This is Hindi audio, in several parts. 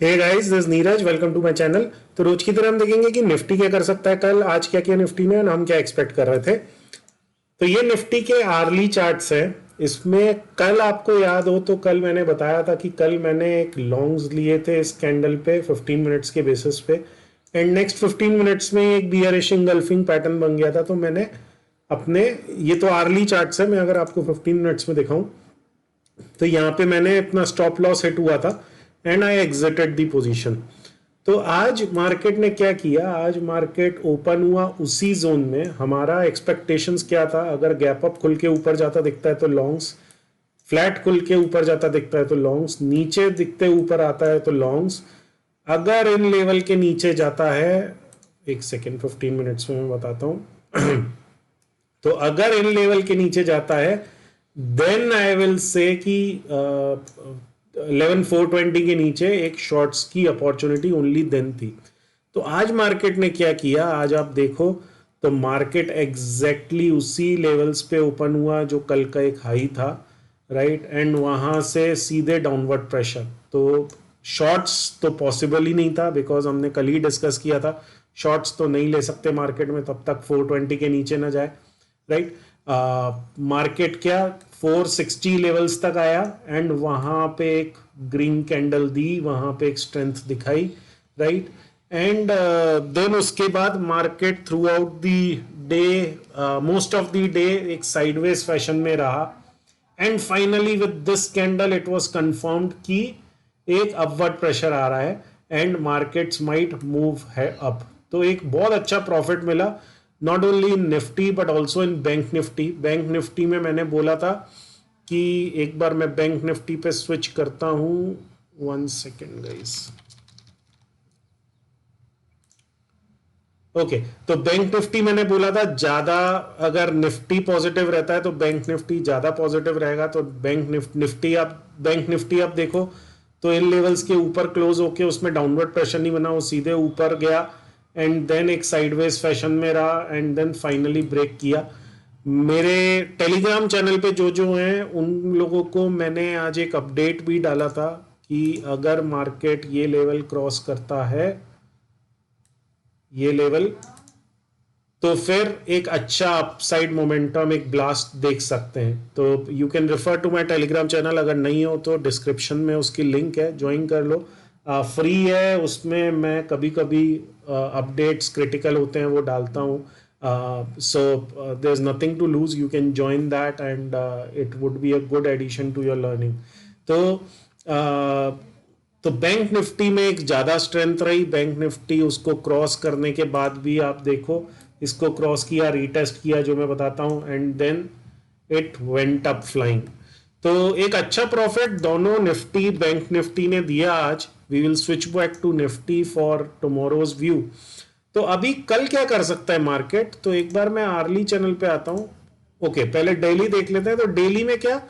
Hey guys, this Neeraj, welcome to my channel. तो रोज की तरह हम देखेंगे कि निफ्टी क्या कर सकता है। कल आज क्या किया निफ्टी ने और हम क्या एक्सपेक्ट कर रहे थे। तो ये निफ्टी के आर्ली चार्ट्स हैं। इसमें कल आपको याद हो तो कल मैंने बताया था कि कल मैंने एक लॉन्ग्स लिए थे इस कैंडल पे 15 मिनट्स के बेसिस पे, एंड नेक्स्ट 15 मिनट्स में एक बियरिश इंगल्फिंग पैटर्न बन गया था। तो मैंने अपने, ये तो आर्ली चार्ट्स है, मैं अगर आपको 15 मिनट्स में दिखाऊं तो यहाँ पे मैंने अपना स्टॉप लॉस हिट हुआ था and I exerted the position. तो आज मार्केट ने क्या किया, आज मार्केट ओपन हुआ उसी जोन में। हमारा एक्सपेक्टेशंस क्या था, अगर गैप अप खुल के ऊपर जाता दिखता है तो लॉन्ग्स, फ्लैट खुल के ऊपर जाता दिखता है तो लॉन्ग्स, नीचे दिखते ऊपर आता है तो लॉन्ग्स। अगर इन लेवल के नीचे जाता है, एक सेकेंड 15 मिनट्स में मैं बताता हूं तो अगर इन लेवल के नीचे जाता है देन आई विल से कि 11,420 के नीचे एक शॉर्ट्स की अपॉर्चुनिटी ओनली देन थी। तो आज मार्केट ने क्या किया, आज आप देखो तो मार्केट एग्जैक्टली उसी लेवल्स पे ओपन हुआ जो कल का एक हाई था, राइट, एंड वहां से सीधे डाउनवर्ड प्रेशर। तो शॉर्ट्स तो पॉसिबल ही नहीं था, बिकॉज हमने कल ही डिस्कस किया था शॉर्ट्स तो नहीं ले सकते मार्केट में तब तक 420 के नीचे ना जाए, राइट। मार्केट क्या 460 लेवल्स तक आया एंड वहां पे एक ग्रीन कैंडल दी, वहां पे एक स्ट्रेंथ दिखाई, राइट। एंड देन उसके बाद market through out the day, most of the day एक साइडवेज फैशन में रहा and finally with this candle it was confirmed कि एक अपवर्ड प्रेशर आ रहा है एंड मार्केट्स माइट मूव है अप। तो एक बहुत अच्छा प्रॉफिट मिला, not only in Nifty but also in bank Nifty. Bank Nifty में मैंने बोला था कि एक बार मैं बैंक निफ्टी पे स्विच करता हूं, 1 सेकेंड गाइस। ओके, तो बैंक निफ्टी मैंने बोला था ज्यादा, अगर निफ्टी पॉजिटिव रहता है तो बैंक निफ्टी ज्यादा पॉजिटिव रहेगा। तो बैंक निफ्टी आप देखो तो इन लेवल्स के ऊपर क्लोज होके उसमें डाउनवर्ड प्रेशर नहीं बना, वो सीधे ऊपर गया एंड देन एक साइडवेज फैशन में रहा एंड देन फाइनली ब्रेक किया। मेरे टेलीग्राम चैनल पे जो जो हैं उन लोगों को मैंने आज एक अपडेट भी डाला था कि अगर मार्केट ये लेवल क्रॉस करता है, ये लेवल, तो फिर एक अच्छा अपसाइड मोमेंटम, एक ब्लास्ट देख सकते हैं। तो you can refer to my Telegram channel, अगर नहीं हो तो डिस्क्रिप्शन में उसकी लिंक है, ज्वाइन कर लो। फ्री है, उसमें मैं कभी कभी अपडेट्स क्रिटिकल होते हैं वो डालता हूँ। So there is nothing to lose, you can join that and it would be a good addition to your learning. तो तो बैंक निफ्टी में एक ज्यादा स्ट्रेंथ रही। बैंक निफ्टी उसको क्रॉस करने के बाद भी आप देखो इसको क्रॉस किया, रीटेस्ट किया जो मैं बताता हूं and then it went up flying. तो एक अच्छा प्रॉफिट दोनों निफ्टी बैंक निफ्टी ने दिया आज। We will switch back to Nifty for tomorrow's view. तो अभी कल क्या कर सकता है मार्केट, तो एक बार मैं आर्ली चैनल पे आता हूं। ओके, पहले डेली देख लेते हैं। तो डेली में क्या,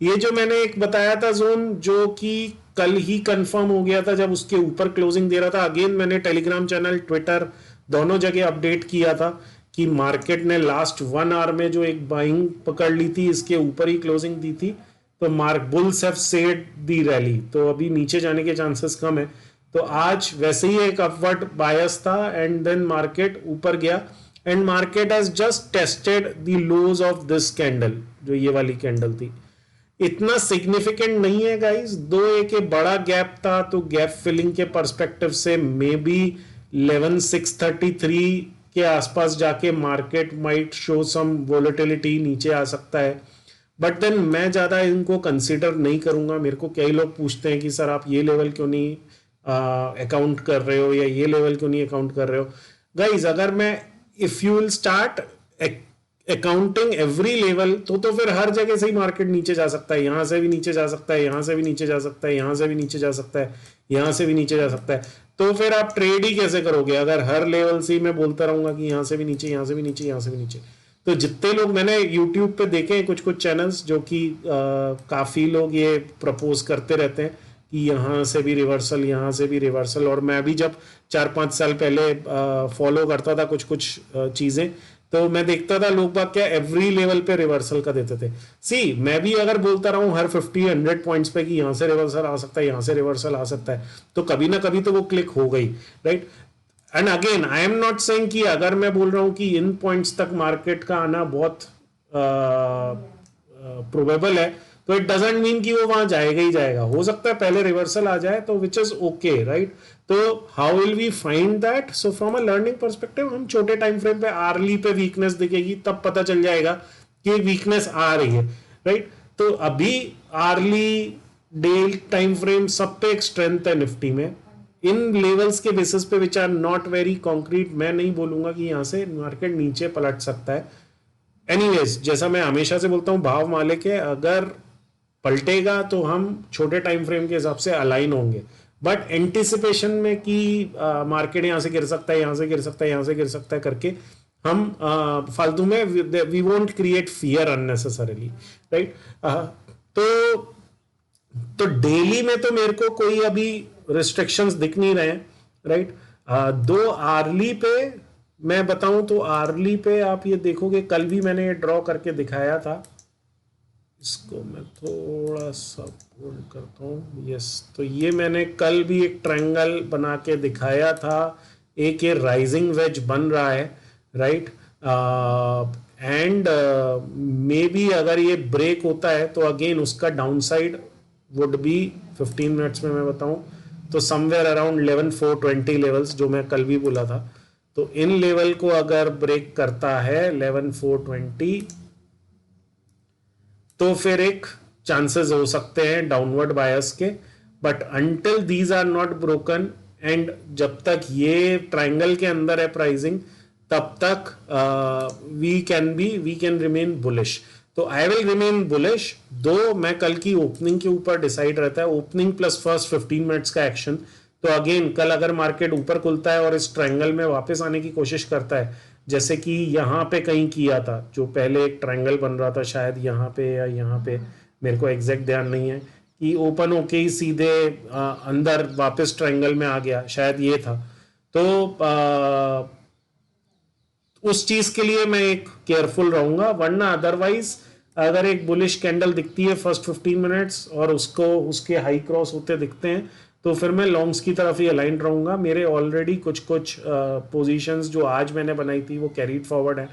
ये जो मैंने एक बताया था जोन जो कि कल ही कंफर्म हो गया था जब उसके ऊपर क्लोजिंग दे रहा था, अगेन मैंने टेलीग्राम चैनल, ट्विटर, दोनों जगह अपडेट किया था कि मार्केट ने लास्ट 1 आवर में जो एक बाइंग पकड़ ली थी इसके ऊपर ही क्लोजिंग दी थी। तो mark bulls have said the rally, तो अभी नीचे जाने के चांसेस कम है। तो आज वैसे ही एक अपवर्ड बायस था एंड देन मार्केट ऊपर गया and market has just tested the lows of this candle, जो ये वाली कैंडल थी। इतना सिग्निफिकेंट नहीं है गाइस, दो एक बड़ा गैप था, तो गैप फिलिंग के पर्सपेक्टिव से मे बी 11,633 के आसपास जाके market might show some volatility, नीचे आ सकता है। बट देन मैं ज्यादा इनको कंसीडर नहीं करूंगा। मेरे को कई लोग पूछते हैं कि सर आप ये लेवल क्यों नहीं अकाउंट कर रहे हो या ये लेवल क्यों नहीं अकाउंट कर रहे हो। गाइज अगर मैं, if you will start accounting every level तो फिर हर जगह से ही मार्केट नीचे जा सकता है, यहां से भी नीचे जा सकता है, यहां से भी नीचे जा सकता है, यहां से भी नीचे जा सकता है, यहां से भी नीचे जा सकता है। तो फिर आप ट्रेड ही कैसे करोगे अगर हर लेवल से ही मैं बोलता रहूंगा कि यहां से भी नीचे, यहां से भी नीचे, यहां से भी नीचे। तो जितने लोग मैंने यूट्यूब पे देखे हैं कुछ कुछ चैनल्स जो कि काफी लोग ये प्रपोज करते रहते हैं कि यहाँ से भी रिवर्सल, यहाँ से भी रिवर्सल। और मैं भी जब 4-5 साल पहले फॉलो करता था कुछ कुछ चीज़ें, तो मैं देखता था लोग बाग क्या एवरी लेवल पे रिवर्सल का देते थे। सी मैं भी अगर बोलता रहा हूँ हर 50-100 पॉइंट्स पे कि यहाँ से रिवर्सल आ सकता है, यहाँ से रिवर्सल आ सकता है, तो कभी ना कभी तो वो क्लिक हो गई, right. And again I am not saying कि अगर मैं बोल रहा हूँ कि इन पॉइंट्स तक मार्केट का आना बहुत प्रोबेबल है, तो इट डजेंट मीन कि वो वहां जाएगा ही जाएगा, हो सकता है पहले रिवर्सल आ जाए, तो विच इज ओके, राइट। तो how will we find that? So from a learning perspective हम छोटे टाइम फ्रेम पे आर्ली पे वीकनेस दिखेगी तब पता चल जाएगा कि वीकनेस आ रही है, राइट। तो अभी आर्ली डे टाइम फ्रेम सब पे एक स्ट्रेंथ है निफ्टी में, इन लेवल्स के बेसिस पे which are not very concrete. मैं नहीं बोलूंगा कि यहां से मार्केट नीचे पलट सकता है। एनीवेज जैसा मैं हमेशा से बोलता हूं, भाव मालिक है, अगर पलटेगा तो हम छोटे टाइम फ्रेम के हिसाब से अलाइन होंगे, बट एंटिसिपेशन में कि मार्केट यहां से गिर सकता है, यहां से गिर सकता है, यहां से गिर सकता है करके हम फालतू में we won't create fear unnecessarily, right. तो डेली में तो मेरे को कोई अभी रिस्ट्रिक्शंस दिख नहीं रहे हैं, राइट। दो आर्ली पे मैं बताऊं तो आर्ली पे आप ये देखोगे, कल भी मैंने ये ड्रॉ करके दिखाया था, इसको मैं थोड़ा सा होल्ड करता हूँ, यस। तो ये मैंने कल भी एक ट्रायंगल बना के दिखाया था, एक ये राइजिंग वेज बन रहा है, राइट। एंड मे बी अगर ये ब्रेक होता है तो अगेन उसका डाउनसाइड वुड बी 15 मिनट्स में मैं बताऊं तो समवेयर अराउंड 11,420 लेवल्स, जो मैं कल भी बोला था। तो इन लेवल को अगर ब्रेक करता है 11,420, तो फिर एक चांसेस हो सकते हैं डाउनवर्ड बायस के, but until these are not broken and जब तक ये ट्रायंगल के अंदर है प्राइसिंग, तब तक वी कैन रिमेन बुलिश। तो आई विल रिमेन बुलिश, दो मैं कल की ओपनिंग के ऊपर डिसाइड रहता है, ओपनिंग प्लस फर्स्ट 15 मिनट्स का एक्शन। तो अगेन कल अगर मार्केट ऊपर खुलता है और इस ट्रायंगल में वापस आने की कोशिश करता है, जैसे कि यहाँ पे कहीं किया था, जो पहले एक ट्रायंगल बन रहा था शायद यहाँ पे या यहाँ पे, मेरे को एग्जैक्ट ध्यान नहीं है, कि ओपन होके ही सीधे अंदर वापस ट्रायंगल में आ गया, शायद ये था। तो उस चीज के लिए मैं एक केयरफुल रहूंगा, वरना अदरवाइज अगर एक बुलिश कैंडल दिखती है फर्स्ट 15 मिनट्स और उसको उसके हाई क्रॉस होते दिखते हैं, तो फिर मैं लॉन्ग्स की तरफ ही अलाइन रहूंगा। मेरे ऑलरेडी कुछ पोजीशंस जो आज मैंने बनाई थी वो कैरीड फॉरवर्ड है,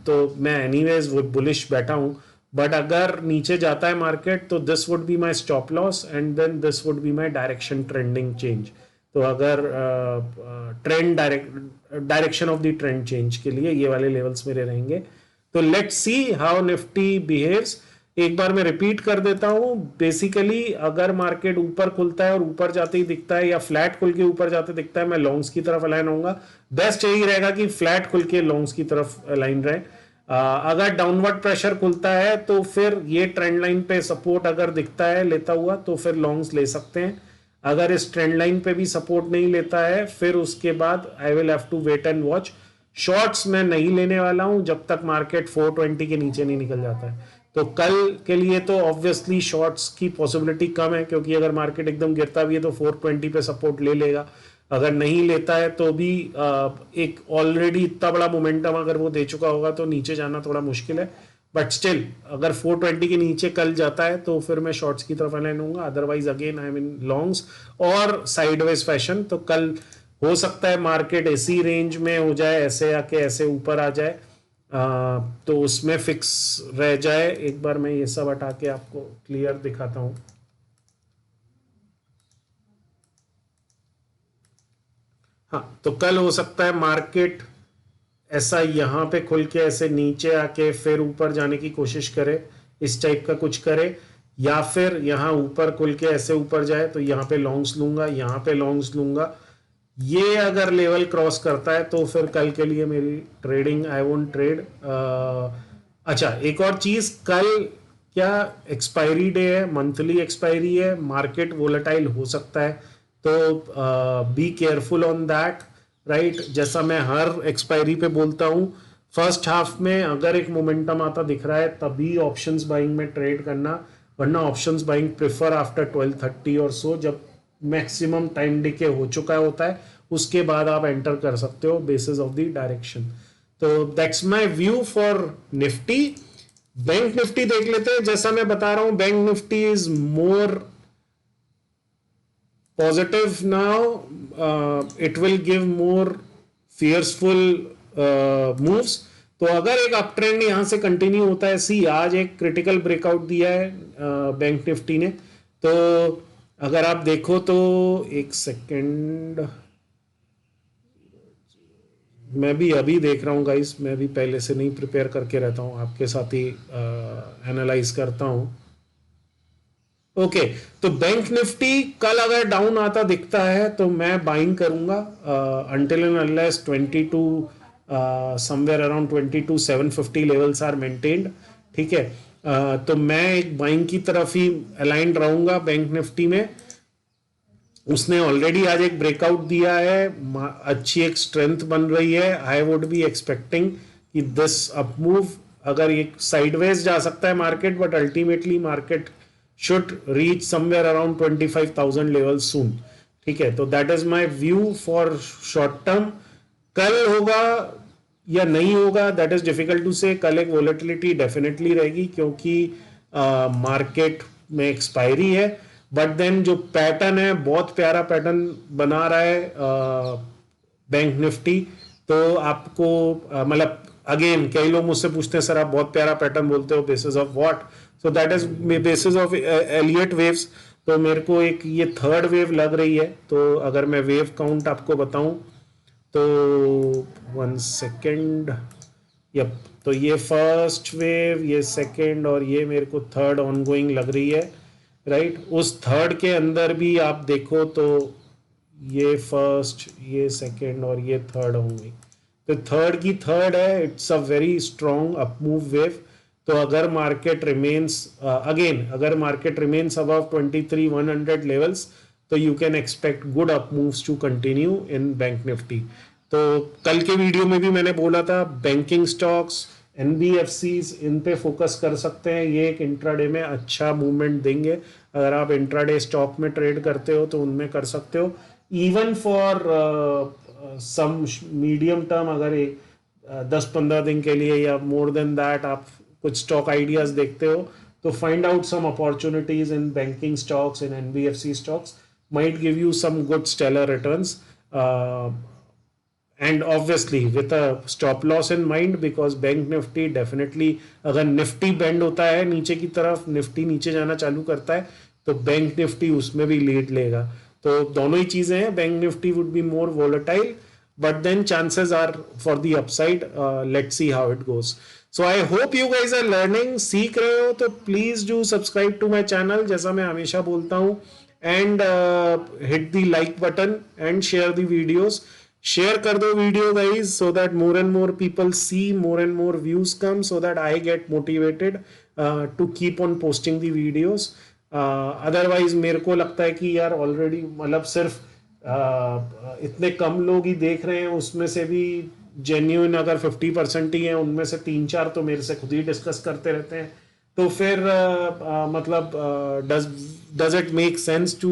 तो मैं एनीवेज वो बुलिश बैठा हूं। बट अगर नीचे जाता है मार्केट तो this would be my stop loss and then this would be my direction trending change. तो अगर trend direction of the trend change के लिए ये वाले लेवल्स मेरे रहेंगे। तो let's see how Nifty behaves. एक बार मैं रिपीट कर देता हूं, बेसिकली अगर मार्केट ऊपर खुलता है और ऊपर जाते ही दिखता है या फ्लैट खुल के ऊपर जाते दिखता है, मैं लॉन्ग्स की तरफ अलाइन होऊंगा। बेस्ट यही रहेगा कि फ्लैट खुल के लॉन्ग्स की तरफ अलाइन रहे। अगर डाउनवर्ड प्रेशर खुलता है तो फिर ये ट्रेंड लाइन पे सपोर्ट अगर दिखता है लेता हुआ तो फिर लॉन्ग्स ले सकते हैं। अगर इस ट्रेंड लाइन पे भी सपोर्ट नहीं लेता है फिर उसके बाद I will have to wait and watch. Shorts मैं नहीं लेने वाला हूं जब तक मार्केट 420 के नीचे नहीं निकल जाता है। तो कल के लिए तो ऑब्वियसली शॉर्ट्स की पॉसिबिलिटी कम है, क्योंकि अगर मार्केट एकदम गिरता भी है तो 420 पे सपोर्ट ले लेगा। अगर नहीं लेता है तो भी एक ऑलरेडी इतना बड़ा मोमेंटम अगर वो दे चुका होगा तो नीचे जाना थोड़ा मुश्किल है। बट स्टिल अगर 420 के नीचे कल जाता है तो फिर मैं शॉर्ट्स की तरफ अलाइन होऊंगा, otherwise again I mean longs और साइडवेज फैशन। तो कल हो सकता है मार्केट इसी रेंज में हो जाए, ऐसे आके ऐसे ऊपर आ जाए, तो उसमें फिक्स रह जाए। एक बार मैं ये सब हटा के आपको क्लियर दिखाता हूं। हाँ, तो कल हो सकता है मार्केट ऐसा यहाँ पे खुल के ऐसे नीचे आके फिर ऊपर जाने की कोशिश करे, इस टाइप का कुछ करे, या फिर यहाँ ऊपर खुल के ऐसे ऊपर जाए तो यहाँ पे लॉन्ग्स लूंगा, यहाँ पे लॉन्ग्स लूंगा। ये अगर लेवल क्रॉस करता है तो फिर कल के लिए मेरी ट्रेडिंग आई वोंट ट्रेड। अच्छा, एक और चीज, कल क्या एक्सपायरी डे है, मंथली एक्सपायरी है, मार्केट वोलेटाइल हो सकता है, तो be careful on that, right. जैसा मैं हर एक्सपायरी पे बोलता हूं, फर्स्ट हाफ में अगर एक मोमेंटम आता दिख रहा है तभी ऑप्शंस बाइंग में ट्रेड करना, वरना ऑप्शंस बाइंग प्रेफर आफ्टर 12:30 और सो, जब मैक्सिमम टाइम डिके हो चुका होता है उसके बाद आप एंटर कर सकते हो बेसिस ऑफ द डायरेक्शन। तो that's my view for Nifty. Bank Nifty देख लेते हैं। जैसा मैं बता रहा हूं, bank Nifty is more positive now, it will give more fierceful moves. तो अगर एक अप ट्रेंड यहां से कंटिन्यू होता है, सी आज एक क्रिटिकल ब्रेकआउट दिया है बैंक निफ्टी ने। तो अगर आप देखो तो एक सेकेंड, मैं भी अभी देख रहा हूँ गाइस, मैं भी पहले से नहीं प्रिपेयर करके रहता हूँ, आपके साथ ही एनालाइज करता हूँ। ओके, तो बैंक निफ्टी कल अगर डाउन आता दिखता है तो मैं बाइंग करूंगा until and unless 22 somewhere around 22,750 levels are maintained. ठीक है, तो मैं एक बाइंग की तरफ ही अलाइंड रहूंगा बैंक निफ्टी में। उसने ऑलरेडी आज एक ब्रेकआउट दिया है, अच्छी एक स्ट्रेंथ बन रही है। आई वुड बी एक्सपेक्टिंग कि दिस अप मूव, अगर एक साइडवेज जा सकता है market, but ultimately market should reach somewhere around 25,000 levels soon. ठीक है, तो that is my view for short term. कल होगा या नहीं होगा, that is difficult to say. कल एक volatility definitely रहेगी क्योंकि मार्केट में एक्सपायरी है, बट देन जो पैटर्न है बहुत प्यारा पैटर्न बना रहा है बैंक निफ्टी। तो आपको मतलब अगेन कई लोग मुझसे पूछते हैं सर आप बहुत प्यारा पैटर्न बोलते हो, basis of what? So that is basis of Elliott waves. तो मेरे को एक ये थर्ड वेव लग रही है। तो अगर मैं वेव काउंट आपको बताऊं तो 1 सेकेंड, यप, तो ये फर्स्ट वेव, ये सेकेंड और ये मेरे को थर्ड ऑनगोइंग लग रही है, राइट। उस थर्ड के अंदर भी आप देखो तो ये फर्स्ट, ये सेकेंड और ये थर्ड होंगे। तो थर्ड की थर्ड है, it's a very strong up move wave. तो अगर मार्केट रिमेन्स अगेन, अगर मार्केट रिमेन्स अबव 23,100 लेवल्स, तो you can expect good up moves to continue in bank Nifty. तो कल के वीडियो में भी मैंने बोला था बैंकिंग स्टॉक्स, एनबीएफसीज, इन पे फोकस कर सकते हैं। ये एक इंट्राडे में अच्छा मूवमेंट देंगे। अगर आप इंट्राडे स्टॉक में ट्रेड करते हो तो उनमें कर सकते हो। Even for some medium term, अगर 10-15 दिन के लिए या मोर देन दैट आप कुछ स्टॉक आइडियाज देखते हो, तो find out some opportunities in banking stocks, in NBFC stocks, might give you some good stellar returns, and obviously with a stop loss in mind, because bank Nifty definitely, अगर निफ्टी बेंड होता है नीचे की तरफ, निफ्टी नीचे जाना चालू करता है, तो बैंक निफ्टी उसमें भी लीड लेगा। तो दोनों ही चीजें हैं। Bank Nifty would be more volatile, but then chances are for the upside. Let's see how it goes. So I hope you guys are learning, सीख रहे हो तो please do subscribe to my channel, जैसा मैं हमेशा बोलता हूँ, and hit the like button and share the videos. Share कर दो video guys, so that more and more people see, more and more views come, so that I get motivated to keep on posting the videos. Otherwise मेरे को लगता है कि यार ऑलरेडी मतलब सिर्फ इतने कम लोग ही देख रहे हैं, उसमें से भी जेन्युइन अगर 50% ही हैं, उनमें से 3-4 तो मेरे से खुद ही डिस्कस करते रहते हैं। तो फिर मतलब does it make sense to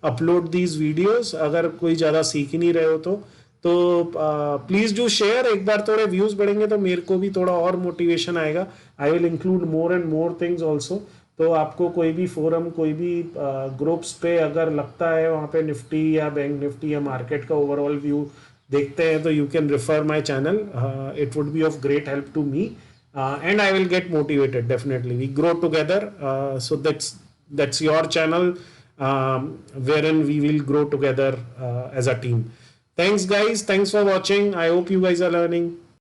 upload these videos? अगर कोई ज़्यादा सीख ही नहीं रहे हो तो प्लीज़ डू शेयर। एक बार थोड़े व्यूज़ बढ़ेंगे तो मेरे को भी थोड़ा और मोटिवेशन आएगा। I will include more and more things also. तो आपको कोई भी फोरम, कोई भी ग्रुप्स पे अगर लगता है वहाँ पे निफ्टी या बैंक निफ्टी या मार्केट का ओवरऑल व्यू देखते हैं, तो you can refer my channel. It would be of great help to me. And I will get motivated. Definitely we grow together. So that's your channel, wherein we will grow together as a team. Thanks guys, thanks for watching. I hope you guys are learning.